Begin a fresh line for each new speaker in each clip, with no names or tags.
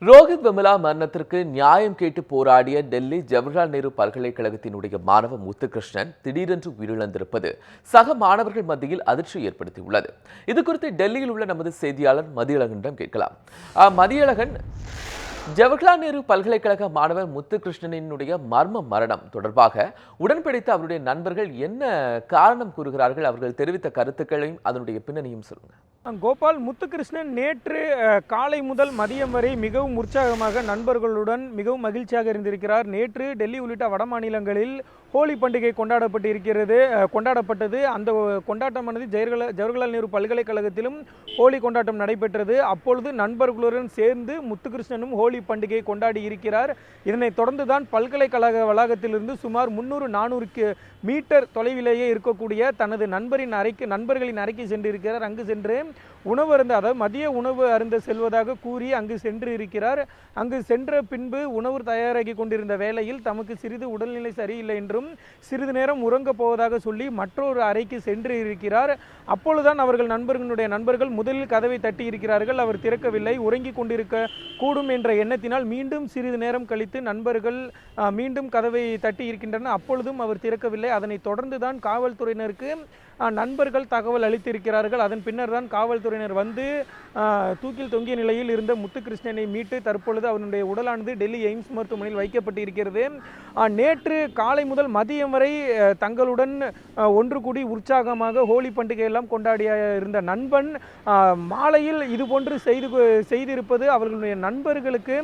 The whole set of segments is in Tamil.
ரோஹித் வெமுலா மரணத்திற்கு நியாயம் கேட்டு போராடிய டெல்லி ஜவஹர்லால் நேரு பல்கலைக்கழகத்தினுடைய மாணவ முத்துகிருஷ்ணன் திடீரென்று உயிரிழந்திருப்பது சக மாணவர்கள் மத்தியில் அதிர்ச்சி ஏற்படுத்தியுள்ளது. இதுகுறித்து டெல்லியில் உள்ள நமது செய்தியாளர் மதியழகனிடம் கேட்கலாம். மதியழகன், ஜவஹர்லால் நேரு பல்கலைக்கழக மாணவர் முத்துகிருஷ்ணனினுடைய மர்ம மரணம் தொடர்பாக உடன்பிடித்த அவருடைய நண்பர்கள் என்ன காரணம் கூறுகிறார்கள்? அவர்கள் தெரிவித்த கருத்துக்களையும் அதனுடைய பின்னணியும் சொல்லுங்க.
கோபால், முத்துகிருஷ்ணன் நேற்று காலை முதல் மதியம் வரை மிகவும் உற்சாகமாக நண்பர்களுடன் மிகவும் மகிழ்ச்சியாக இருந்திருக்கிறார். நேற்று டெல்லி உள்ளிட்ட வட மாநிலங்களில் ஹோலி பண்டிகை கொண்டாடப்பட்டது. அந்த கொண்டாட்டமானது ஜவஹர்லால் நேரு பல்கலைக்கழகத்திலும் ஹோலி கொண்டாட்டம் நடைபெற்றது. அப்பொழுது நண்பர்களுடன் சேர்ந்து முத்துகிருஷ்ணனும் ஹோலி பண்டிகை கொண்டாடி இருக்கிறார். இதனைத் தொடர்ந்துதான் பல்கலைக்கழக வளாகத்திலிருந்து சுமார் 300-400 மீட்டர் தொலைவிலேயே இருக்கக்கூடிய தனது நண்பர்களின் அறைக்கு சென்றிருக்கிறார். அங்கு சென்று மதிய உணவு அருந்த செல்வதாக கூறி அங்கு சென்று இருக்கிறார். அங்கு சென்ற பின்பு உணவு தயாராகி கொண்டிருந்த வேளையில் தமக்கு சிறிது உடல்நிலை சரியில்லை என்றும் சிறிது நேரம் உறங்கப் போவதாக சொல்லி மற்றொரு அறைக்கு சென்று இருக்கிறார். அப்பொழுதுதான் நண்பர்களுடைய நண்பர்கள் முதலில் கதவை தட்டி இருக்கிறார்கள். அவர் திறக்கவில்லை. உறங்கிக் கொண்டிருக்க கூடும் என்ற எண்ணத்தினால் மீண்டும் சிறிது நேரம் கழித்து நண்பர்கள் மீண்டும் கதவை தட்டி இருக்கின்றனர். அப்பொழுதும் அவர் திறக்கவில்லை. அதனைத் தொடர்ந்துதான் காவல்துறையினருக்கு நண்பர்கள் தகவல் அளித்திருக்கிறார்கள். அதன் பின்னர் தான் காவல்துறையினர் வந்து தூக்கில் தொங்கிய நிலையில் இருந்த முத்துகிருஷ்ணனை மீட்டு தற்பொழுது அவருடைய உடலானது டெல்லி எய்ம்ஸ் மருத்துவமனையில் வைக்கப்பட்டு இருக்கிறது. நேற்று காலை முதல் மதியம் வரை தங்களுடன் ஒன்று கூடி உற்சாகமாக ஹோலி பண்டிகையெல்லாம் கொண்டாடிய இருந்த நண்பன் மாலையில் இதுபோன்று செய்திருப்பது அவர்களுடைய நண்பர்களுக்கு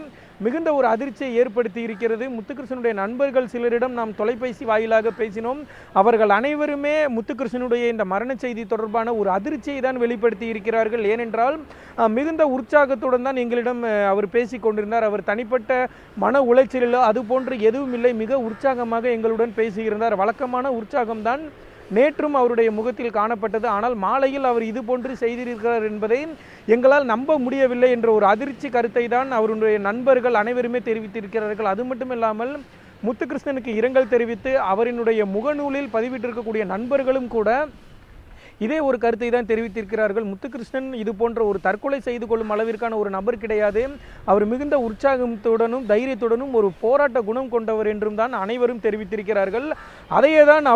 மிகுந்த ஒரு அதிர்ச்சியை ஏற்படுத்தி இருக்கிறது. முத்துகிருஷ்ணனுடைய நண்பர்கள் சிலரிடம் நாம் தொலைபேசி வாயிலாக பேசினோம். அவர்கள் அனைவருமே முத்துகிருஷ்ணனுடைய இந்த மரண செய்தி தொடர்பான ஒரு அதிர்ச்சியை தான் வெளிப்படுத்தி இருக்கிறார்கள். ஏனென்றால் மிகுந்த உற்சாகத்துடன் தான் எங்களிடம் அவர் பேசிக் கொண்டிருந்தார். அவர் தனிப்பட்ட மன உளைச்சலிலோ அது போன்று எதுவும் இல்லை. மிக உற்சாகமாக எங்களுடன் பேசியிருந்தார். வழக்கமான உற்சாகம்தான் நேற்றும் அவருடைய முகத்தில் காணப்பட்டது. ஆனால் மாலையில் அவர் இது போன்று செய்திருக்கிறார் என்பதை எங்களால் நம்ப முடியவில்லை என்ற ஒரு அதிர்ச்சி கருத்தை தான் அவருடைய நண்பர்கள் அனைவருமே தெரிவித்திருக்கிறார்கள். அது மட்டுமில்லாமல் முத்துகிருஷ்ணனுக்கு இரங்கல் தெரிவித்து அவரினுடைய முகநூலில் பதிவிட்டிருக்கக்கூடிய நண்பர்களும் கூட இதே ஒரு கருத்தை தான் தெரிவித்திருக்கிறார்கள். முத்துகிருஷ்ணன் இது போன்ற ஒரு தற்கொலை செய்து கொள்ளும் அளவிற்கான ஒரு நபர் கிடையாது. அவர் மிகுந்த உற்சாகத்துடனும் தைரியத்துடனும் ஒரு போராட்ட குணம் கொண்டவர் என்றும் தான் அனைவரும் தெரிவித்திருக்கிறார்கள். அதையே தான்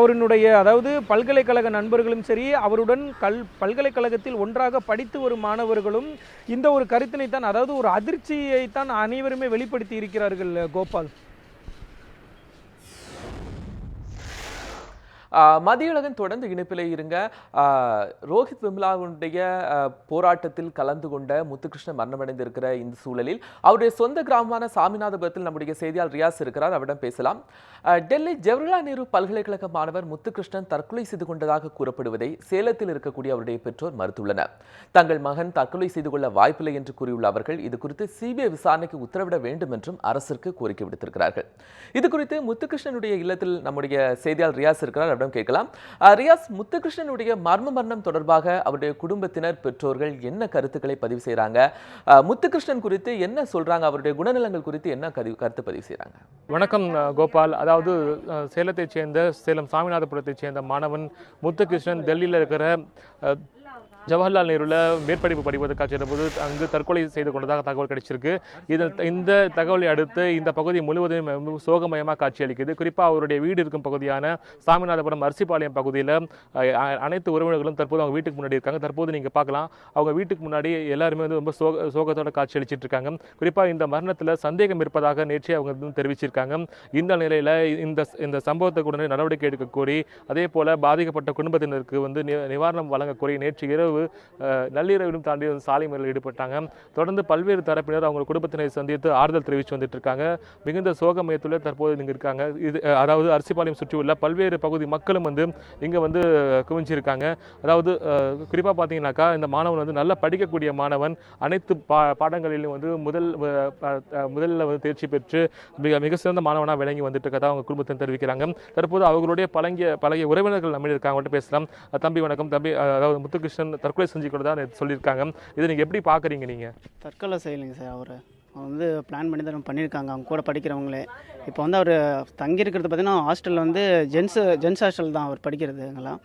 அதாவது பல்கலைக்கழக நண்பர்களும் சரி, அவருடன் பல்கலைக்கழகத்தில் ஒன்றாக படித்து வரும் மாணவர்களும் இந்த ஒரு கருத்தினை தான், அதாவது ஒரு அதிர்ச்சியை தான் அனைவருமே வெளிப்படுத்தி இருக்கிறார்கள். கோபால்,
மதியழகன் தொடர்ந்து இணைப்பிலே இருங்க. ரோஹித் வெமுலாவுடைய போராட்டத்தில் கலந்து கொண்ட முத்துகிருஷ்ணன் மரணமடைந்திருக்கிற இந்த சூழலில் அவருடைய சொந்த கிராமமான சாமிநாதபுரத்தில் நம்முடைய செய்தியாளர் ரியாஸ் இருக்கிறார். அவரிடம் பேசலாம். டெல்லி ஜவஹர்லால் நேரு பல்கலைக்கழக மாணவர் முத்துகிருஷ்ணன் தற்கொலை செய்து கொண்டதாக கூறப்படுவதை சேலத்தில் இருக்கக்கூடிய அவருடைய பெற்றோர் மறுத்துள்ளனர். தங்கள் மகன் தற்கொலை செய்து கொள்ள வாய்ப்பில்லை என்று கூறியுள்ள அவர்கள் இது குறித்து சிபிஐ விசாரணைக்கு உத்தரவிட வேண்டும் என்றும் அரசிற்கு கோரிக்கை விடுத்திருக்கிறார்கள். இது குறித்து முத்துகிருஷ்ணனுடைய இல்லத்தில் நம்முடைய செய்தியாளர் ரியாஸ் இருக்கிறார். கேட்கலாம். ரியாஸ், முத்துகிருஷ்ணனுடைய மரணம் தொடர்பாக அவருடைய குடும்பத்தினர், பெற்றோர்கள் என்ன கருத்துக்களை பதிவு செய்யறாங்க? முத்துகிருஷ்ணன் குறித்து என்ன சொல்றாங்க? அவருடைய குணநலங்கள் குறித்து என்ன கருத்து பதிவு செய்யறாங்க?
வணக்கம் கோபால். அதாவது சேலத்தைச் சேர்ந்த சேலம் சாமிநாதபுரத்தைச் சேர்ந்த மாணவன் முத்துகிருஷ்ணன் டெல்லியில் இருக்கிற ஜவஹர்லால் நேருல மேற்படிப்பு படிப்பதற்காக சென்றபோது அங்கு தற்கொலை செய்து கொண்டதாக தகவல் கிடைச்சிருக்கு. இந்த தகவலை அடுத்து இந்த பகுதி முழுவதும் சோகமயமாக காட்சியளிக்குது. குறிப்பாக அவருடைய வீடு இருக்கும் பகுதியான சாமிநாதபுரம் அரிசிபாளையம் பகுதியில் அனைத்து உறவினர்களும் தற்போது அவங்க வீட்டுக்கு முன்னாடி இருக்காங்க. தற்போது நீங்கள் பார்க்கலாம், அவங்க வீட்டுக்கு முன்னாடி எல்லாருமே வந்து ரொம்ப சோகத்தோட காட்சி அளிச்சிட்டு இருக்காங்க. குறிப்பாக இந்த மரணத்தில் சந்தேகம் இருப்பதாக நேற்றே அவங்க தெரிவிச்சிருக்காங்க. இந்த நிலையில் இந்த சம்பவத்தை உடனே நடவடிக்கை எடுக்க கோரி, அதே போல பாதிக்கப்பட்ட குடும்பத்தினருக்கு வந்து நிவாரணம் வழங்க கோரி நேற்று இரவு நள்ளிரவிலும் தாண்டி சாலை மறியலில் ஈடுபட்டாங்க. தொடர்ந்து பல்வேறு தரப்பினர் அவங்க குடும்பத்தினரை சந்தித்து ஆறுதல் தெரிவித்து வந்துட்டு இருக்காங்க. மிகுந்த சோகமயத்தில் தற்போது இங்க இருக்காங்க. இது அதாவது அரிசிபாளையம் சுற்றியுள்ள பல்வேறு பகுதி மக்களும் வந்து இங்க வந்து குவிஞ்சிருக்காங்க. அதாவது குறிப்பா பாத்தீங்கன்னாக்கா, இந்த மாணவன் வந்து நல்லா படிக்கக்கூடிய மாணவன். அனைத்து பாடங்களிலும் வந்து முதல்ல வந்து தேர்ச்சி பெற்று மிக சிறந்த மாணவனா விளங்கி வந்துட்டு இருக்கதா அவங்க குடும்பத்தினர் தெரிவிக்கிறாங்க. தற்போது அவர்களுடைய பழகிய உறவினர்கள் நம்ம இருக்காங்க. அவங்கள்ட்ட பேசலாம். தம்பி வணக்கம். தம்பி, அதாவது முத்துகிருஷ்ணன் தற்கொலை செஞ்சு கொண்டு தான் சொல்லியிருக்காங்க. இதை நீங்கள் எப்படி பார்க்குறீங்க? நீங்கள்
தற்கொலை செய்யலைங்க சார். அவர் வந்து பிளான் பண்ணி தான் பண்ணியிருக்காங்க அவங்க கூட படிக்கிறவங்களே. இப்போ வந்து அவர் தங்கியிருக்கிறது பார்த்தீங்கன்னா ஹாஸ்டலில் வந்து ஜென்ஸ் ஹாஸ்டல் தான் அவர் படிக்கிறது. அங்கெல்லாம்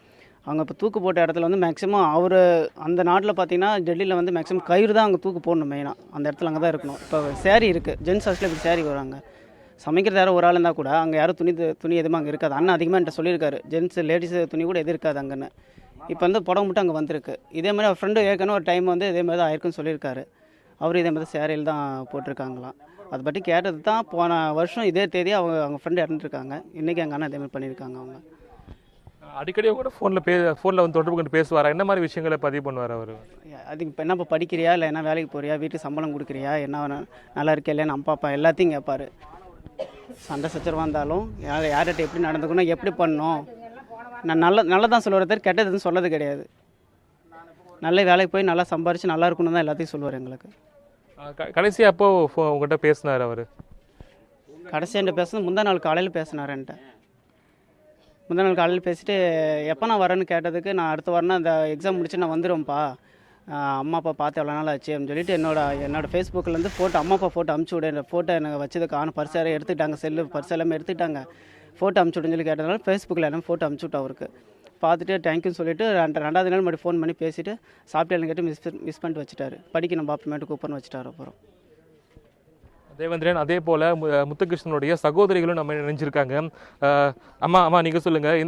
அவங்க இப்போ தூக்கு போட்ட இடத்துல வந்து மேக்ஸிமம் அவர் அந்த நாட்டில் பார்த்தீங்கன்னா டெல்லியில் வந்து மேக்ஸிமம் கயிறு தான் அங்கே தூக்கு போடணும் மெயினாக. அந்த இடத்துல அங்கே தான் இருக்கணும். இப்போ சேரீ இருக்குது, ஜென்ஸ் ஹாஸ்டலில் இப்படி சேரீ வராங்க. சமைக்கிறது யாரும் ஒரு ஆள் இருந்தால் கூட அங்கே யாரும் துணி எதுவுமே அங்கே இருக்காது. அண்ணன் அதிகமாக என்கிட்ட சொல்லியிருக்காரு, ஜென்ஸ் லேடிஸ் துணி கூட எது இருக்காது அங்கன்னு. இப்போ வந்து புடவை மட்டும் அங்கே வந்திருக்கு. இதே மாதிரி அவர் ஃப்ரெண்டு ஏற்கனவே ஒரு டைம் வந்து இதே மாதிரி தான் ஆயிருக்குன்னு சொல்லியிருக்காரு. அவர் இதே மாதிரி சேரீயில் தான் போட்டிருக்காங்களாம். அதை பற்றி கேட்டது தான் போன வருஷம் இதே தேதி அவங்க ஃப்ரெண்டு இறந்துருக்காங்க. இன்றைக்கி எங்கள் அண்ணன் இதே மாதிரி பண்ணியிருக்காங்க. அவங்க
அடிக்கடி கூட ஃபோனில் வந்து தொடர்பு கொண்டு பேசுவாரா? என்ன மாதிரி விஷயங்களை பதிவு பண்ணுவார் அவர்?
அதுக்கு இப்போ என்னப்பா படிக்கிறியா, இல்லை என்ன வேலைக்கு போறியா, வீட்டுக்கு சம்பளம் கொடுக்குறியா, என்ன நல்லா இருக்கே இல்லைன்னு அம்மா அப்பா எல்லாத்தையும் கேட்பார். சண்டை சச்சரவாக இருந்தாலும் யார்கிட்ட எப்படி நடந்துக்கணும், எப்படி பண்ணணும், நான் நல்லதான் சொல்லுவார் தவிர கெட்டதுன்னு சொல்லது கிடையாது. நல்ல வேலைக்கு போய் நல்லா சம்பாரித்து நல்லா இருக்கணும் தான் எல்லாத்தையும் சொல்லுவார் எங்களுக்கு.
கடைசியாக அப்போ உங்கள்கிட்ட பேசினார் அவர்?
கடைசியாக என்கிட்ட பேசுனது முந்தா நாள் காலையில் பேசினார் என்கிட்ட. முந்தா நாள் காலையில் பேசிட்டு எப்போ நான் வரேன்னு கேட்டதுக்கு, நான் அடுத்த வாரம் அந்த எக்ஸாம் முடிச்சு நான் வந்துடுவேன்ப்பா, அம்மா அப்பா பார்த்து எவ்வளோ நாள் ஆச்சு அப்படின்னு சொல்லிட்டு என்னோட ஃபேஸ்புக்கிலேருந்து ஃபோட்டோ, அம்மா அப்பா ஃபோட்டோ அமுச்சு விட, இந்த ஃபோட்டோ எனக்கு வச்சது காணும், பர்ஸ் யாரும் எடுத்துக்கிட்டாங்க, செல்லு பர்ஸ் எல்லாமே எடுத்துக்கிட்டாங்க, ஃபோட்டோ அமுச்சு விடுன்னு சொல்லி கேட்டதுனால ஃபேஸ்புக்கில் எல்லாம் ஃபோட்டோ அமுச்சு விட்டா அவருக்கு. பார்த்துட்டு தேங்க்யூன்னு சொல்லிட்டு ரெண்டாவது நாள் மறுபடியும் ஃபோன் பண்ணி பேசிவிட்டு சாப்பிட்டு கேட்டு மிஸ் பண்ணிட்டு வச்சுட்டாரு. படிக்கணும் பாப்பமேட்டு கூப்பர்னு வச்சுட்டாரு. அப்புறம்
தேவேந்திரன், அதே போல் முத்துகிருஷ்ணனுடைய சகோதரிகளும் நம்ம நினைஞ்சிருக்காங்க. அம்மா நீங்கள் சொல்லுங்கள்,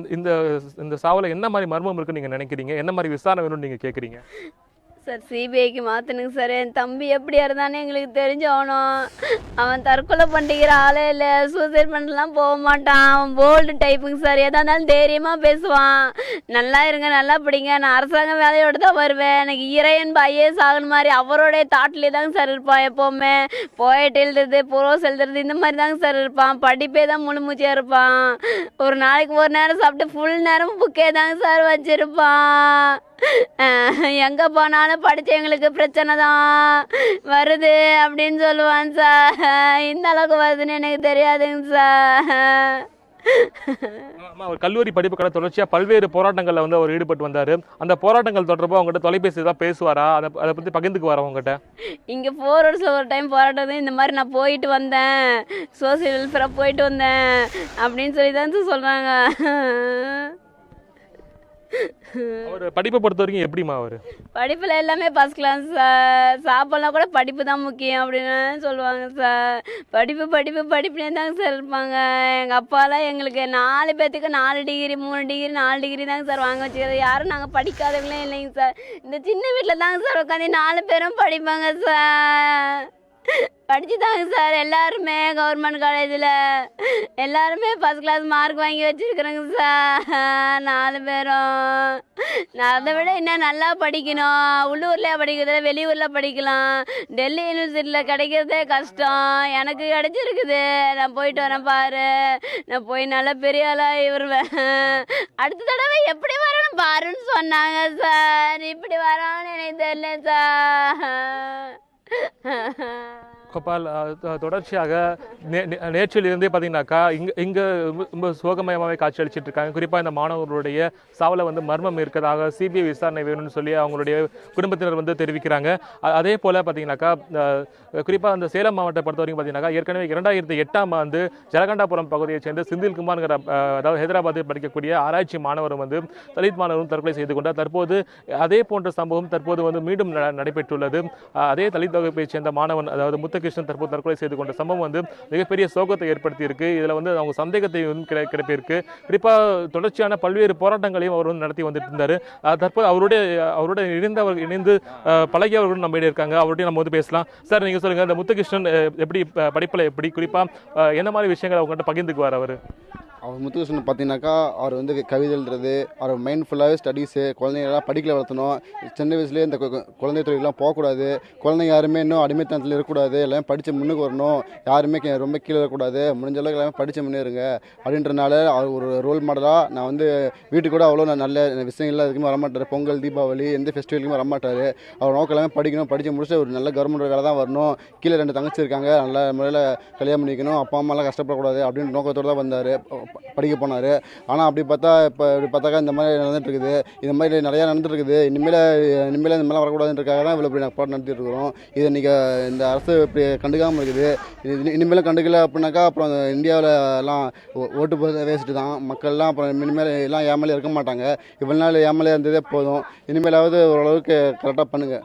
இந்த சாவில் என்ன மாதிரி மர்மம் இருக்குன்னு நீங்கள் நினைக்கிறீங்க? என்ன மாதிரி விசாரணை வேணும்னு நீங்கள் கேட்குறீங்க?
சார் சிபிஐக்கு மாற்றணுங்க சார். என் தம்பி எப்படியா இருந்தானே எங்களுக்கு தெரிஞ்சாகணும். அவன் தற்கொலை பண்ணிக்கிற ஆளே இல்லை, சூசைட் பண்ணலாம் போக மாட்டான். அவன் போல்டு டைப்புங்க சார். எதா இருந்தாலும் தைரியமாக பேசுவான். நல்லா இருங்க, நல்லா படிங்க, நான் அரசாங்க வேலையோடு தான் வருவேன், எனக்கு இறையன் ஐஏஎஸ் ஆகணும் மாதிரி அவரோடைய தாட்லேயே தாங்க சார் இருப்பான். எப்போவுமே போயிட்டு எழுதுறது, ப்ரோஸ் எழுதுறது, இந்த மாதிரி தாங்க சார் இருப்பான். படிப்பே தான் முழு மூச்சியாக இருப்பான். ஒரு நாளைக்கு ஒரு நேரம் சாப்பிட்டு ஃபுல் நேரம் புக்கே தாங்க சார் வச்சுருப்பான். எங்கே போனாலும் படித்தவங்களுக்கு பிரச்சனை தான் வருது அப்படின்னு சொல்லுவான் சார். இந்த அளவுக்கு வருதுன்னு எனக்கு தெரியாதுங்க சார்.
அவர் கல்லூரி படிப்புக்கான தொடர்ச்சியாக பல்வேறு போராட்டங்களில் வந்து அவர் ஈடுபட்டு வந்தார். அந்த போராட்டங்கள் தொடர்பாக அவங்ககிட்ட தொலைபேசி தான் பேசுவாரா? அதை பற்றி பகிர்ந்துக்குவாரா அவங்ககிட்ட?
இங்கே 4 வருஷம் ஒரு டைம் போராட்டம் இந்த மாதிரி நான் போயிட்டு வந்தேன், சோசியல் வெல்ஃபேராக போயிட்டு வந்தேன் அப்படின்னு சொல்லி தான் சொல்கிறாங்க.
அவர் படிப்பை பொறுத்த வரைக்கும் எப்படிமா? அவர்
படிப்பில் எல்லாமே ஃபஸ்ட் கிளாஸ் சார். சாப்பிட்லாம் கூட படிப்பு தான் முக்கியம் அப்படின்னு சொல்லுவாங்க சார். படிப்புனே தாங்க சார் இருப்பாங்க. எங்கள் அப்பாலாம் எங்களுக்கு 4 பேர்த்துக்கு 4 டிகிரி 3 டிகிரி 4 டிகிரி தாங்க சார் வாங்க வச்சுக்கிறது. யாரும் நாங்கள் படிக்காதவங்களே இல்லைங்க சார். இந்த சின்ன வீட்டில் தாங்க சார் உட்காந்து 4 பேரும் படிப்பாங்க சார். படிச்சு தாங்க சார் எல்லாருமே கவர்மெண்ட் காலேஜில் எல்லாருமே ஃபஸ்ட் கிளாஸ் மார்க் வாங்கி வச்சுருக்குறேங்க சார். 4 பேரும். நான் அதை விட இன்னும் நல்லா படிக்கணும். உள்ளூரில் படிக்கிறதில்ல, வெளியூரில் படிக்கலாம். டெல்லி யூனிவர்சிட்டியில் கிடைக்கிறதே கஷ்டம். எனக்கு கிடைச்சிருக்குது. நான் போயிட்டு வரேன் பாரு. நான் போய் நல்லா பெரிய ஆளாக வருவேன். அடுத்த தடவை எப்படி வரணும் பாருன்னு சொன்னாங்க சார். இப்படி வரான்னு எனக்கு தெரியல சார்.
கோபால், தொடர்ச்சியாக நேற்றிலிருந்தே பார்த்தீங்கன்னாக்கா இங்கே ரொம்ப சோகமயமாகவே காட்சி அளிச்சிட்டு இருக்காங்க. குறிப்பாக இந்த மாணவர்களுடைய சாவில் வந்து மர்மம் இருக்கிறதாக சிபிஐ விசாரணை வேணும்னு சொல்லி அவங்களுடைய குடும்பத்தினர் வந்து தெரிவிக்கிறாங்க. அதே போல் பார்த்தீங்கன்னாக்கா குறிப்பாக அந்த சேலம் மாவட்டத்தை பொறுத்த வரைக்கும் பார்த்தீங்கன்னாக்கா ஏற்கனவே 2008ஆம் ஆண்டு ஜலகண்டாபுரம் பகுதியைச் சேர்ந்த செந்தில்குமார்ங்கிற அதாவது ஹைதராபாத்தில் படிக்கக்கூடிய ஆராய்ச்சி மாணவரும் வந்து தலித் மாணவரும் தற்கொலை செய்து கொண்டார். தற்போது அதே போன்ற சம்பவம் தற்போது வந்து மீண்டும் நடைபெற்றுள்ளது. அதே தலித் வகுப்பைச் சேர்ந்த மாணவன் அதாவது முத்துகிருஷ்ணன் தற்போது தற்கொலை செய்து கொண்ட சம்பவம் வந்து மிகப்பெரிய சோகத்தை ஏற்படுத்தி இருக்கு. இதில் வந்து அவங்க சந்தேகத்தை கிளப்பியிருக்கு. குறிப்பாக தொடர்ச்சியான பல்வேறு போராட்டங்களையும் அவர் வந்து நடத்தி வந்துட்டு இருந்தார். தற்போது அவருடைய இணைந்து பழகியவர்களும் நம்ம இருக்காங்க. அவருடைய நம்ம வந்து பேசலாம். சார், நீங்கள் சொல்லுங்கள், இந்த முத்துகிருஷ்ணன் எப்படி படிப்பில் எப்படி குறிப்பாக என்ன மாதிரி விஷயங்கள் அவங்ககிட்ட பகிர்ந்துக்குவார்?
அவர் முத்துகிருஷ்ணன் பார்த்தீங்கன்னாக்கா அவர் வந்து கவிதை எழுதுறது, அவர் மைண்ட் ஃபுல்லாகவே ஸ்டடீஸு, குழந்தைங்களெல்லாம் படிக்கல வளர்த்தணும். சின்ன வயசுலேயே இந்த குழந்தை தொழிலெலாம் போகக்கூடாது. குழந்தைங்க யாருமே இன்னும் அடிமைத்தனத்தில் இருக்கக்கூடாது. எல்லாமே படித்து முன்னுக்கு வரணும். யாருமே ரொம்ப கீழே இருக்கக்கூடாது. முடிஞ்ச அளவுக்கு எல்லாமே படித்து முன்னேறுங்க அப்படின்றனால அவர் ஒரு ரோல் மாடலாக நான் வந்து வீட்டுக்கு கூட அவ்வளோ நல்ல விஷயங்கள்லாம் எதுக்குமே வரமாட்டார். பொங்கல், தீபாவளி எந்த ஃபெஸ்டிவலுக்குமே வரமாட்டார். அவர் நோக்கம் எல்லாமே படிக்கணும், படித்து முடிச்சு ஒரு நல்ல கவர்மெண்ட் வேலை தான் வரணும். கீழே 2 தங்கச்சி இருக்காங்க, நல்ல முறையில் கல்யாணம் பண்ணிக்கணும், அப்பா அம்மாலாம் கஷ்டப்படக்கூடாது அப்படின்ற நோக்கத்தோடு தான் வந்தார். படிக்க போனார். ஆனால் அப்படி பார்த்தா இப்போ இப்படி பார்த்தாக்கா இந்த மாதிரி நடந்துகிட்ருக்குது. இந்த மாதிரி நிறையா நடந்துகிட்ருக்குது. இனிமேல் இந்த மாதிரிலாம் வரக்கூடாதுன்றக்காக தான் இவ்வளோ இப்படி நாங்கள் போராட்டம் நடத்திட்டு இருக்கிறோம். இதை நீங்கள் இந்த அரசு இப்படி கண்டுக்காமல் இருக்குது. இனிமேலும் கண்டுக்கல அப்படின்னாக்கா அப்புறம் இந்தியாவில் எல்லாம் ஓட்டு போகிறத வேஸ்ட்டு தான். மக்கள்லாம் அப்புறம் இனிமேல் எல்லாம் ஏமாலே இருக்க மாட்டாங்க. இவ்வளோ நாள் ஏமாலே இருந்ததே போதும். இனிமேலாவது ஓரளவுக்கு கரெக்டாக பண்ணுங்கள்.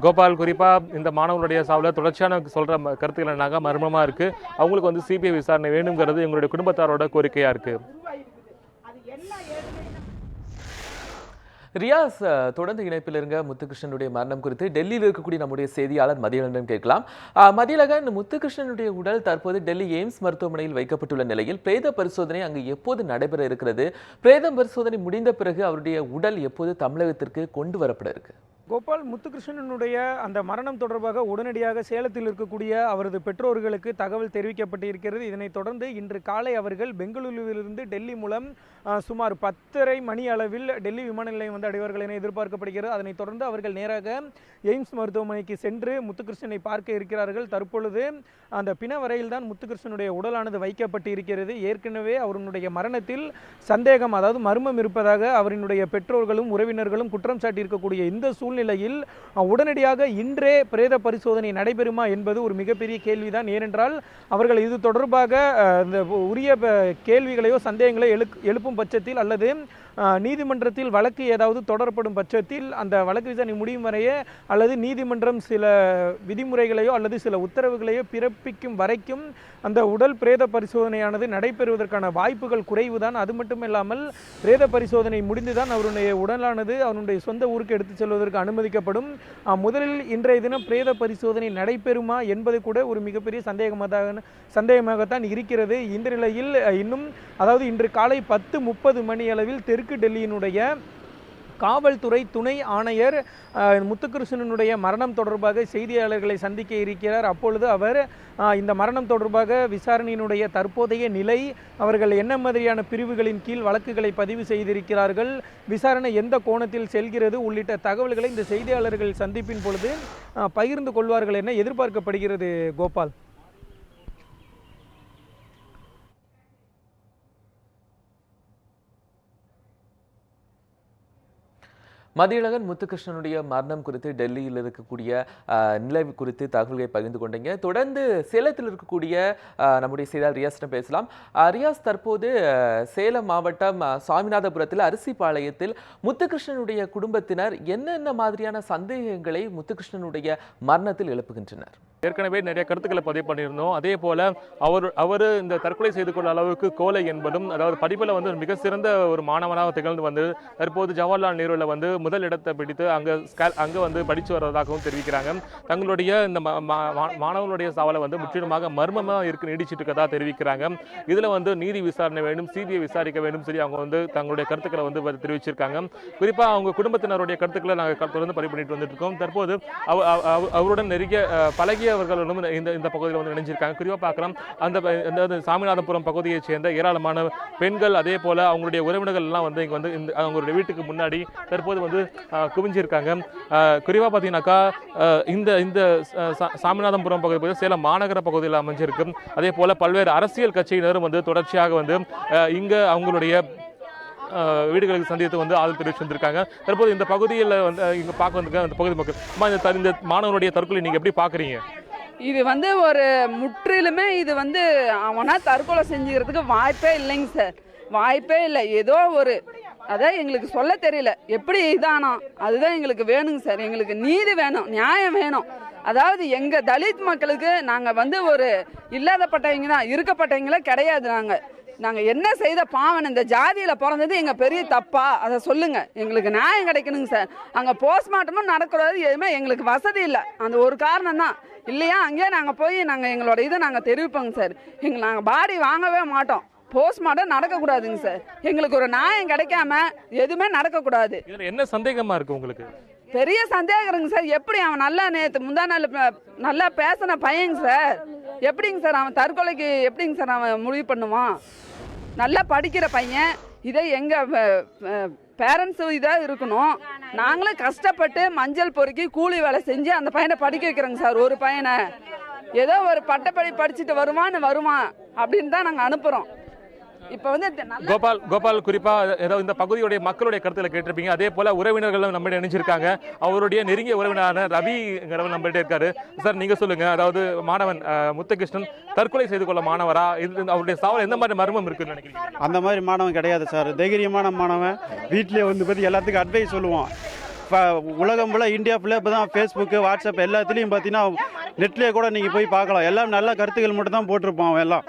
கோபால், குறிப்பாக இந்த மாணவர்களுடைய சாவில் தொடர்ச்சியான சொல்கிற கருத்துக்கள் என்னாக மர்மமாக இருக்குது. அவங்களுக்கு வந்து சிபிஐ விசாரணை வேணுங்கிறது எங்களுடைய குடும்பத்தாரோட கோரிக்கையாக இருக்குது.
ரியாஸ், தொடர்ந்து இணைப்பில் இருங்க. முத்துகிருஷ்ணனுடைய மரணம் குறித்து டெல்லியில் இருக்கக்கூடிய நம்முடைய செய்தியாளர் மதியழகன் கேட்கலாம். மதியழகன், முத்துகிருஷ்ணனுடைய உடல் தற்போது டெல்லி எய்ம்ஸ் மருத்துவமனையில் வைக்கப்பட்டுள்ள நிலையில் பிரேத பரிசோதனை அங்கு எப்போது நடைபெற இருக்கிறது? பிரேத பரிசோதனை முடிந்த பிறகு அவருடைய உடல் எப்போது தமிழகத்திற்கு கொண்டு வரப்பட இருக்கு?
கோபால், முத்துகிருஷ்ணனுடைய அந்த மரணம் தொடர்பாக உடனடியாக சேலத்தில் இருக்கக்கூடிய அவரது பெற்றோர்களுக்கு தகவல் தெரிவிக்கப்பட்டிருக்கிறது. இதனைத் தொடர்ந்து இன்று காலை அவர்கள் பெங்களூருவிலிருந்து டெல்லி மூலம் சுமார் 10:30 மணி அளவில் டெல்லி விமான நிலையம் வந்து அடைவார்கள் என எதிர்பார்க்கப்படுகிறது. அதனைத் தொடர்ந்து அவர்கள் நேராக எய்ம்ஸ் மருத்துவமனைக்கு சென்று முத்துகிருஷ்ணனை பார்க்க இருக்கிறார்கள். தற்பொழுது அந்த பிணவரையில் தான் முத்துகிருஷ்ணனுடைய உடலானது வைக்கப்பட்டு இருக்கிறது. ஏற்கனவே அவருடைய மரணத்தில் சந்தேகம், அதாவது மர்மம் இருப்பதாக அவரினுடைய பெற்றோர்களும் உறவினர்களும் குற்றம் சாட்டியிருக்கக்கூடிய இந்த சூழ்நிலையில் உடனடியாக இன்றே பிரேத பரிசோதனை நடைபெறுமா என்பது ஒரு மிகப்பெரிய கேள்விதான். ஏனென்றால் அவர்கள் இது தொடர்பாக இந்த உரிய கேள்விகளையோ சந்தேகங்களையோ எழுப்பும் பட்சத்தில் அல்லது நீதிமன்றத்தில் வழக்கு ஏதாவது தொடரப்படும் பட்சத்தில் அந்த வழக்கு விசாரணை முடியும் வரையே அல்லது நீதிமன்றம் சில விதிமுறைகளையோ அல்லது சில உத்தரவுகளையோ பிறப்பிக்கும் வரைக்கும் அந்த உடல் பிரேத பரிசோதனையானது நடைபெறுவதற்கான வாய்ப்புகள் குறைவுதான். அது மட்டும் இல்லாமல் பிரேத பரிசோதனை முடிந்துதான் அவருடைய உடலானது அவருடைய சொந்த ஊருக்கு எடுத்துச் செல்வதற்கு அனுமதிக்கப்படும். முதலில் இன்றைய தினம் பிரேத பரிசோதனை நடைபெறுமா என்பது கூட ஒரு மிகப்பெரிய சந்தேகமாகத்தான் இருக்கிறது. இந்த நிலையில் இன்னும், அதாவது இன்று காலை 10:30 மணி அளவில் தெற்கு டெல்லியினுடைய காவல்துறை துணை ஆணையர் முத்துகிருஷ்ணனுடைய மரணம் தொடர்பாக செய்தியாளர்களை சந்திக்க இருக்கிறார். அப்பொழுது அவர் இந்த மரணம் தொடர்பாக விசாரணையினுடைய தற்போதைய நிலை, அவர்கள் என்ன மாதிரியான பிரிவுகளின் கீழ் வழக்குகளை பதிவு செய்திருக்கிறார்கள், விசாரணை எந்த கோணத்தில் செல்கிறது உள்ளிட்ட தகவல்களை இந்த செய்தியாளர்கள் சந்திப்பின் பொழுது பகிர்ந்து கொள்வார்கள் என எதிர்பார்க்கப்படுகிறது. கோபால்,
மதியழகன், முத்துகிருஷ்ணனுடைய மரணம் குறித்து டெல்லியில் இருக்கக்கூடிய நிலை குறித்து தகவல்களை பகிர்ந்து கொண்டீங்க. தொடர்ந்து சேலத்தில் இருக்கக்கூடிய நம்முடைய செய்தியாளர் ரியாஸிடம் பேசலாம். ரியாஸ், தற்போது சேலம் மாவட்டம் சுவாமிநாதபுரத்தில் அரிசிபாளையத்தில் முத்துகிருஷ்ணனுடைய குடும்பத்தினர் என்னென்ன மாதிரியான சந்தேகங்களை முத்துகிருஷ்ணனுடைய மரணத்தில் எழுப்புகின்றனர்?
ஏற்கனவே நிறைய கருத்துக்களை பதிவு பண்ணியிருந்தோம். அதே போல அவர் இந்த தற்கொலை செய்து கொள்ள அளவுக்கு கோலை என்பதும், அதாவது படிப்பில் வந்து மிக சிறந்த ஒரு மாணவனாக திகழ்ந்து வந்து தற்போது ஜவஹர்லால் நேருவில் வந்து முதல் இடத்தை பிடித்து அங்கே வந்து படித்து வர்றதாகவும் தெரிவிக்கிறாங்க. தங்களுடைய இந்த மாணவர்களுடைய சாவலை வந்து முற்றிலுமாக மர்மமாக நீடிச்சிட்டு இருக்கதா தெரிவிக்கிறாங்க. இதில் வந்து நீதி விசாரணை வேண்டும், சிபிஐ விசாரிக்க வேண்டும் சொல்லி அவங்க வந்து தங்களுடைய கருத்துக்களை வந்து தெரிவிச்சிருக்காங்க. குறிப்பாக அவங்க குடும்பத்தினருடைய கருத்துக்களை நாங்கள் தொடர்ந்து பதிவு பண்ணிட்டு வந்துட்டு இருக்கோம். தற்போது அவருடன் நெருங்கிய பழகியவர்களும் இந்த பகுதியில் வந்து இணைஞ்சிருக்காங்க. குறிப்பாக பார்க்கலாம், அந்த சாமிநாதபுரம் பகுதியை சேர்ந்த ஏராளமான பெண்கள், அதே போல அவங்களுடைய உறவினர்கள் எல்லாம் வந்து இங்கே வந்து அவங்களுடைய வீட்டுக்கு முன்னாடி தற்போது வந்து குவிஞ்சிருக்காங்க. குறிப்பாக பார்த்தீங்கன்னாக்கா இந்த சாமிநாதபுரம் பகுதி சேலம் மாநகர பகுதியில் அமைஞ்சிருக்கு. அதே போல பல்வேறு அரசியல் கட்சியினரும் வந்து தொடர்ச்சியாக வந்து இங்க அவங்களுடைய வீடுகளுக்கு சந்தித்து வந்து ஆதரவு தெரிவித்து வந்திருக்காங்க. தற்போது இந்த பகுதியில் வந்து இங்க பார்க்க வந்திருக்க அந்த பகுதி மக்கள் இந்த மாணவனுடைய தற்கொலை நீங்க எப்படி பாக்குறீங்க?
இது வந்து ஒரு முற்றிலுமே இது வந்து அவனா தற்கொலை செஞ்சுக்கிறதுக்கு வாய்ப்பே இல்லைங்க சார், வாய்ப்பே இல்லை. ஏதோ ஒரு அதான் எங்களுக்கு சொல்ல தெரியல எப்படி இதானோ அதுதான் எங்களுக்கு வேணுங்க சார். எங்களுக்கு நீதி வேணும், நியாயம் வேணும். அதாவது எங்கள் தலித் மக்களுக்கு நாங்கள் வந்து ஒரு இல்லாதப்பட்டவங்க தான், இருக்கப்பட்டவங்களே கிடையாது. நாங்கள் என்ன செய்த பாவன், இந்த ஜாதியில் பிறந்தது எங்கள் பெரிய தப்பா, அதை சொல்லுங்கள். எங்களுக்கு நியாயம் கிடைக்கணுங்க சார். அங்கே போஸ்ட்மார்ட்டமும் நடக்கூடாது, எதுவுமே எங்களுக்கு வசதி இல்லை. அந்த ஒரு காரணம் தான் இல்லையா. அங்கேயே நாங்கள் போய் எங்களோட இதை நாங்கள் தெரிவிப்போங்க சார். நாங்கள் பாடி வாங்கவே மாட்டோம். போஸ்ட்மார்ட்டம் நடக்கக்கூடாதுங்க சார். எங்களுக்கு ஒரு நியாயம் கிடைக்காம எதுவுமே நடக்கக்கூடாது.
என்ன சந்தேகமா இருக்கு உங்களுக்கு?
பெரிய சந்தேகம் இருக்குங்க சார். எப்படி அவன் நல்லா நேற்று முந்தா நாள் நல்லா பேசின பையங்க சார், எப்படிங்க சார் அவன் தற்கொலைக்கு எப்படிங்க சார் அவன் முடிவு பண்ணுவான்? நல்லா படிக்கிற பையன். இதை எங்கள் பேரண்ட்ஸும் இதாக இருக்கணும். நாங்களும் கஷ்டப்பட்டு மஞ்சள் பொறுக்கி கூலி வேலை செஞ்சு அந்த பையனை படிக்க வைக்கிறோங்க சார். ஒரு பையனை ஏதோ ஒரு பட்டப்படி படிச்சுட்டு வருவான் அப்படின்னு தான் நாங்கள் அனுப்புகிறோம். இப்போ வந்து நல்ல
கோபால் குறிப்பா ஏதோ இந்த பகுதியுடைய மக்களுடைய கருத்துல கேட்டிருப்பீங்க. அதே போல உறவினர்களும் நம்ம இணைஞ்சிருக்காங்க. அவருடைய நெருங்கிய உறவினரான ரவிங்கிறவர் நம்மகிட்ட இருக்காரு. சார் நீங்க சொல்லுங்க, அதாவது மாணவன் முத்துகிருஷ்ணன் தற்கொலை செய்து கொள்ள மாணவரா, அவருடைய சாவல் எந்த மாதிரி மர்மம் இருக்குன்னு நினைக்கிறீங்க?
அந்த மாதிரி மாணவன் கிடையாது சார். தைரியமான மாணவன். வீட்டிலே வந்து பற்றி எல்லாத்துக்கும் அட்வைஸ் சொல்லுவோம். இப்போ உலகம் ஃபுல்லாக இந்தியா ஃபுல்லாக இப்போ தான் ஃபேஸ்புக்கு வாட்ஸ்அப் எல்லாத்துலேயும் பார்த்தீங்கன்னா நெட்லேயே கூட நீங்கள் போய் பார்க்கலாம். எல்லாம் நல்ல கருத்துக்கள் மட்டும் தான் போட்டிருப்பான். அவன் எல்லாம்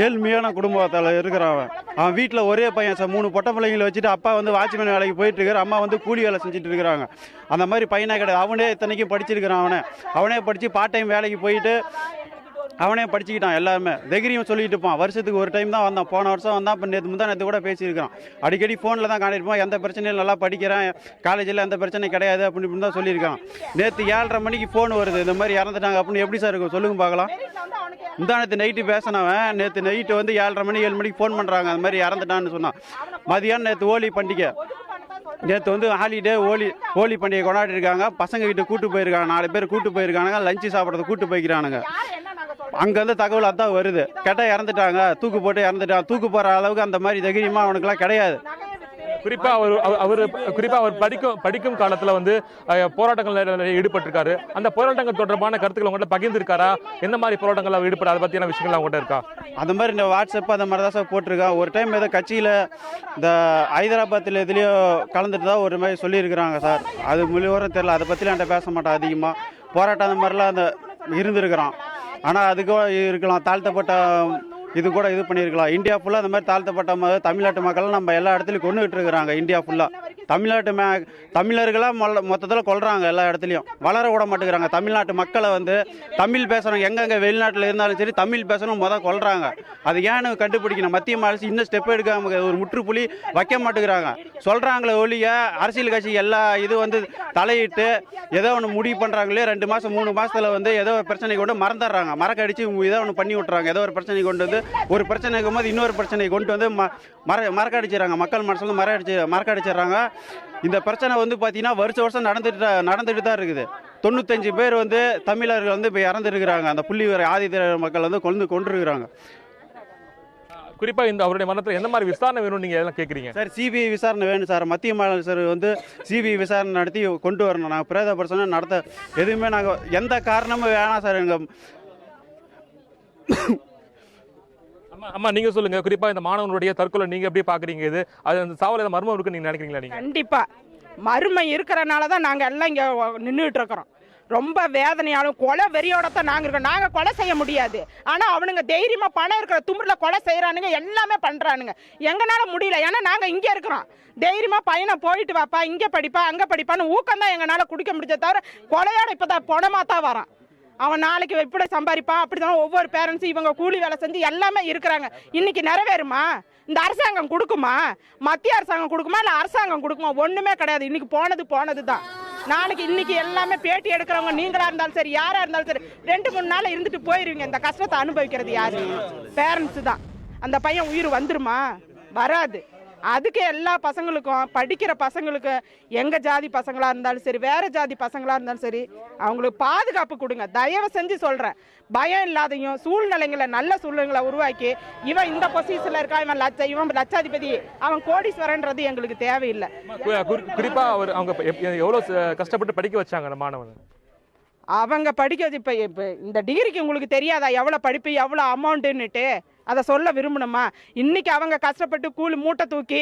ஏழ்மையான குடும்பத்தில் இருக்கிறான். அவன் வீட்டில் ஒரே பையன் சார். 3 பொட்டை பிள்ளைங்களை வச்சுட்டு அப்பா வந்து வாட்ச்மேன் வேலைக்கு போயிட்டு இருக்காரு, அம்மா வந்து கூலி வேலை செஞ்சுட்டு இருக்கிறாங்க. அந்த மாதிரி பையனே கிடையாது. அவனே இத்தனைக்கும் படிச்சிருக்கிறான். அவனே படித்து பார்ட் டைம் வேலைக்கு போயிட்டு அவனே படிச்சுக்கிட்டான். எல்லாருமே தைரியம் சொல்லிட்டு இருப்பான். வருஷத்துக்கு ஒரு டைம் தான் வந்தான். போன வருஷம் வந்தான். இப்போ நேற்று கூட பேசியிருக்கான். அடிக்கடி ஃபோனில் தான் காட்டியிருப்பான். எந்த பிரச்சனையும் நல்லா படிக்கிறேன், காலேஜில் எந்த பிரச்சனையும் கிடையாது அப்படின்னு தான் சொல்லியிருக்கான். நேற்று 7:30 மணிக்கு ஃபோன் வருது, இந்த மாதிரி இறந்துட்டாங்க அப்படின்னு. எப்படி சார் இருக்கும் சொல்லுங்க பார்க்கலாம். நேற்று நைட்டு பேசினவன் நேற்று நைட்டு வந்து 7:30 மணி 7 மணிக்கு ஃபோன் பண்ணுறாங்க, அந்த மாதிரி இறந்துட்டான்னு சொன்னான். மதியானம் நேற்று ஹோலி பண்டிகை, நேற்று வந்து ஹாலிடே ஹோலி பண்டிகை கொண்டாடி இருக்காங்க. பசங்க வீட்டுக்கு கூட்டு போயிருக்காங்க. 4 பேர் கூட்டு போயிருக்கானுங்க. லஞ்சு சாப்பிட்றது கூட்டு போய்க்கிறானுங்க. அங்கேருந்து தகவல் அதான் வருது. கேட்டால் இறந்துட்டாங்க, தூக்கு போட்டு இறந்துட்டாங்க. தூக்கு போகிற அளவுக்கு அந்த மாதிரி தைரியமாக அவனுக்குலாம் கிடையாது.
குறிப்பா அவர் படிக்கும் காலத்துல வந்து போராட்டங்கள் ஈடுபட்டிருக்காரு. அந்த போராட்டங்கள் தொடர்பான கருத்துக்கள் உங்கள்கிட்ட பகிர்ந்திருக்காரா? எந்த மாதிரி போராட்டங்கள் ஈடுபட அதை பத்தியான விஷயங்கள் உங்கள்கிட்ட இருக்கா?
அந்த மாதிரி இந்த வாட்ஸ்அப் அந்த மாதிரி தான் சார் போட்டிருக்கான். ஒரு டைம் ஏதோ கட்சியில் இந்த ஹைதராபாத்தில் எதுலேயோ கலந்துட்டு தான் ஒரு மாதிரி சொல்லியிருக்கிறாங்க சார். அது முழுவதும் தெரியல. அதை பற்றிலாம் என்கிட்ட பேச மாட்டேன் அதிகமாக. போராட்டம் அந்த மாதிரிலாம் அந்த இருந்திருக்கிறான். ஆனால் அதுக்கும் இருக்கலாம், தாழ்த்தப்பட்ட இது கூட இது பண்ணியிருக்கலாம். இந்தியா ஃபுல்லாக அந்த மாதிரி தாழ்த்தப்பட்ட தமிழ்நாட்டு மக்கள் நம்ம எல்லா இடத்துலையும் கொண்டுகிட்டு இருக்கிறாங்க. இந்தியா ஃபுல்லாக தமிழர்களாக மொத்தத்தில் கொள்றாங்க. எல்லா இடத்துலையும் வளர விட மாட்டேங்கிறாங்க. தமிழ்நாட்டு மக்களை வந்து தமிழ் பேசுகிறவங்க எங்கெங்கே வெளிநாட்டில் இருந்தாலும் சரி தமிழ் பேசணும் கொள்றாங்க. அது ஏன்னு கண்டுபிடிக்கணும். மத்திய அரசு இன்னும் ஸ்டெப் எடுக்காம ஒரு முற்றுப்புள்ளி வைக்க மாட்டேங்கிறாங்க. சொல்கிறாங்களே ஒழிய அரசியல் கட்சி எல்லா இது வந்து தலையிட்டு ஏதோ ஒன்று முடிவு பண்ணுறாங்களே. 2 மாதம் 3 மாதத்தில் வந்து ஏதோ ஒரு பிரச்சனை கொண்டு மறந்துடுறாங்க. மறக்கடிச்சு ஏதோ ஒன்று பண்ணி விட்றாங்க. ஏதோ ஒரு பிரச்சனை கொண்டு வந்து ஒரு பிரச்சனை இருக்கும்போது இன்னொரு பிரச்சனை கொண்டு வந்து மறக்கடிச்சிடறாங்க. மக்கள் மனசில் மறக்கடிச்சிடுறாங்க. இந்த பிரச்சனை வந்து பார்த்தீங்கன்னா வருஷம் நடந்துட்டு தான் இருக்குது. 95 பேர் வந்து தமிழர்கள் வந்து இப்போ இறந்துருக்கிறாங்க. அந்த புள்ளிவிவர ஆதிதிராவிட மக்கள் வந்து கொண்டிருக்கிறாங்க.
குறிப்பா இந்த அவருடைய மரணத்தில் எந்த மாதிரி விசாரணை வேணும் நீங்க எல்லாம் கேட்குறீங்க?
சார் சிபிஐ விசாரணை வேணும் சார். மத்திய மாநில சார் வந்து சிபிஐ விசாரணை நடத்தி கொண்டு வரணும். நாங்கள் பிரேத பரிசோதனை நடத்த எதுவுமே நாங்கள் எந்த காரணமும் வேணாம் சார். எங்கள்
அம்மா நீங்க சொல்லுங்க. குறிப்பா இந்த மாணவனுடைய தற்கொலை நீங்க எப்படி பாக்குறீங்க? இது அது அந்த சாவல மர்மம் இருக்கு நீங்க நினைக்கிறீங்களா? நீங்க
கண்டிப்பா மர்மம் இருக்கிறனால தான் நாங்கள் எல்லாம் இங்கே நின்றுட்டு இருக்கிறோம். ரொம்ப வேதனையாலும் கொலை வெறியோட தான் நாங்கள் இருக்கோம். நாங்கள் கொலை செய்ய முடியாது. ஆனால் அவனுங்க தைரியமாக பணம் இருக்கிற தும்புரில் கொலை செய்கிறானுங்க, எல்லாமே பண்ணுறானுங்க. எங்களால முடியல. ஏன்னா நாங்கள் இங்கே இருக்கிறோம். தைரியமாக பையனை போயிட்டு வாப்பா, இங்கே படிப்பா அங்கே படிப்பான்னு ஊக்கம் தான் எங்களால் குடிக்க முடிஞ்ச தவிர கொலையோட இப்போ தான் பணமாக தான் வரான். அவன் நாளைக்கு எப்படி சம்பாதிப்பான். அப்படி தான் ஒவ்வொரு பேரண்ட்ஸும் இவங்க கூலி வேலை செஞ்சு எல்லாமே இருக்கிறாங்க. இன்னைக்கு நிறைவேறுமா? இந்த அரசாங்கம் கொடுக்குமா? மத்திய அரசாங்கம் கொடுக்குமா இல்லை அரசாங்கம் கொடுக்குமா? ஒன்றுமே கிடையாது. இன்னைக்கு போனது தான். நாளைக்கு இன்னைக்கு எல்லாமே பேட்டி எடுக்கிறவங்க நீங்களா இருந்தாலும் சரி, யாரா இருந்தாலும் சரி, 2-3 நாள் இருந்துட்டு போயிருவீங்க. இந்த கஷ்டத்தை அனுபவிக்கிறது யாரு? பேரண்ட்ஸ் தான். அந்த பையன் உயிர் வந்துருமா? வராது. அதுக்கு எல்லா பசங்களுக்கும், படிக்கிற பசங்களுக்கு, எங்கள் ஜாதி பசங்களாக இருந்தாலும் சரி, வேறு ஜாதி பசங்களாக இருந்தாலும் சரி, அவங்களுக்கு பாதுகாப்பு கொடுங்க. தயவு செஞ்சு சொல்கிறேன். பயம் இல்லாதையும் சூழ்நிலைங்களை, நல்ல சூழ்நிலைகளை உருவாக்கி இவன் இந்த பொசிஷனில் இருக்கான், இவன் லட்சாதிபதி, அவன் கோடீஸ்வரன்றது எங்களுக்கு தேவையில்லை.
குறிப்பாக அவங்க எவ்வளோ கஷ்டப்பட்டு படிக்க வச்சாங்க அந்த மாணவன்.
அவங்க படிக்கிறது இப்போ இந்த டிகிரிக்கு உங்களுக்கு தெரியாதா எவ்வளோ படிப்பு, எவ்வளோ அமௌண்ட்டுன்னுட்டு? அதை சொல்ல விரும்பணுமா? இன்றைக்கி அவங்க கஷ்டப்பட்டு மூட்டை தூக்கி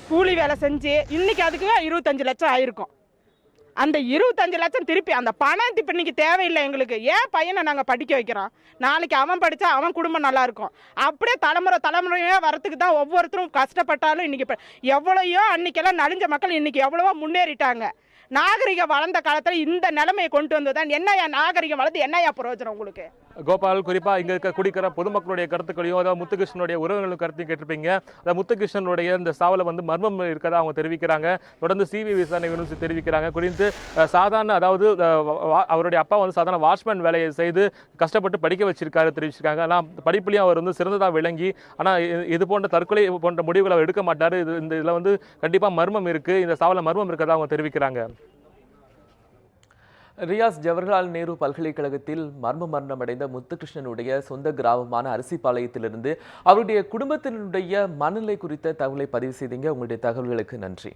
கூலி வேலை செஞ்சு இன்றைக்கி அதுக்கு 25 லட்சம் ஆயிருக்கும். அந்த 25 லட்சம் திருப்பி அந்த பணம் இப்போ இன்றைக்கி தேவையில்லை எங்களுக்கு. ஏன் பையனை நாங்கள் படிக்க வைக்கிறோம்? நாளைக்கு அவன் படித்தா அவன் குடும்பம் நல்லாயிருக்கும். அப்படியே தலைமுறையாக வரத்துக்கு தான் ஒவ்வொருத்தரும் கஷ்டப்பட்டாலும் இன்றைக்கி எவ்வளோயோ அன்றைக்கெல்லாம் நலிஞ்ச மக்கள் இன்றைக்கி எவ்வளவோ முன்னேறிட்டாங்க. நாகரிகம் வளர்ந்த காலத்தில் இந்த நிலைமையை கொண்டு வந்ததுதான். என்னையா நாகரிகம் வளர்ந்து என்னையா பிரயோஜனம் உங்களுக்கு?
கோபால், குறிப்பா இங்க இருக்க குடிக்கிற பொதுமக்களுடைய கருத்துக்களையும், அதாவது முத்துகிருஷ்ணனுடைய உறவுகளும் கருத்தையும் கேட்டிருப்பீங்க. அதாவது முத்துகிருஷ்ணனுடைய இந்த சாவல வந்து மர்மம் இருக்கதா அவங்க தெரிவிக்கிறாங்க. தொடர்ந்து சிபிஐ விசாரணை வேணும்னு தெரிவிக்கிறாங்க. குறித்து சாதாரண, அதாவது அவருடைய அப்பா வந்து சாதாரண வாட்ச்மேன் வேலையை செய்து கஷ்டப்பட்டு படிக்க வச்சிருக்காரு தெரிவிச்சிருக்காங்க. ஆனால் படிப்புலையும் அவர் வந்து சிறந்ததாக விளங்கி, ஆனால் இது போன்ற தற்கொலை போன்ற முடிவுகளை அவர் எடுக்க மாட்டார். இந்த இதில் வந்து கண்டிப்பாக மர்மம் இருக்கு, இந்த சாவல மர்மம் இருக்கதா அவங்க தெரிவிக்கிறாங்க.
ரியாஸ், ஜவஹர்லால் நேரு பல்கலைக்கழகத்தில் மரணமடைந்த முத்துகிருஷ்ணனுடைய சொந்த கிராமமான அரிசிபாளையத்திலிருந்து அவருடைய குடும்பத்தினுடைய மனநிலை குறித்த தகவலை பதிவு செய்தீங்க. உங்களுடைய தகவல்களுக்கு நன்றி.